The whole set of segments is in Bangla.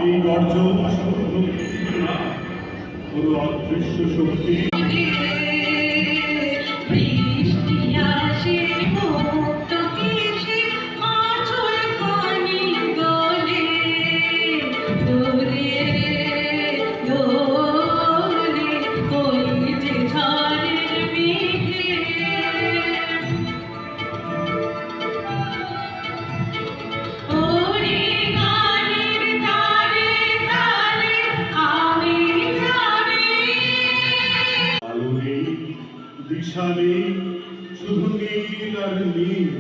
এই গর্জন কোনো অদৃশ্য শক্তি দিশা নেই, শুধু নীল আর নীল।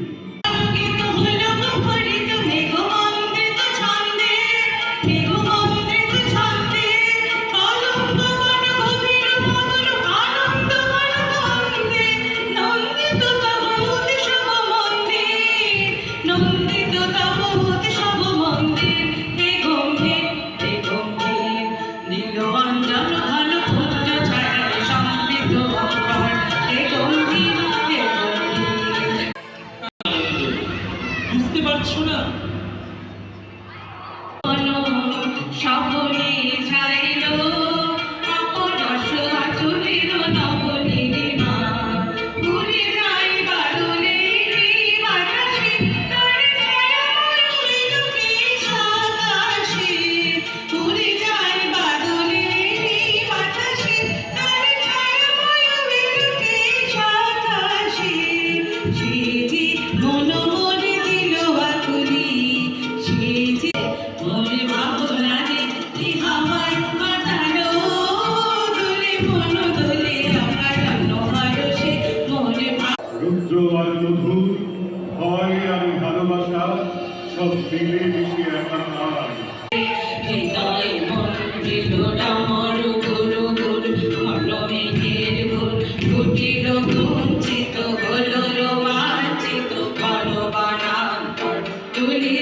বুঝতে পারছো না? সকলে ছাইল অপরশ আচলের নবনীলিমা ঘুরে যায় বাদলের বাতাসে তার ছায়াময় লোকে সাতাশে ঘুরে যায় বাদলের বাতাসে তার ছায়াময় লোকে সাতাশে সে যে মনোমনে দিল আকুলি সে যে মনে ভাবনারে হাওয়ায় কাটালো দোলে মন দোলে কাটানো হারসে মনে রুদ্র আর মধুর ভয় আর ভালোবাসা সব মিলে মিশে একাকার। হৃদয় মন্দির ডামর গুরু গুরু ঘন মেঘের ঘোর কুটির কুঞ্চিত হল রোমাঞ্চিত বানান্তর তুলি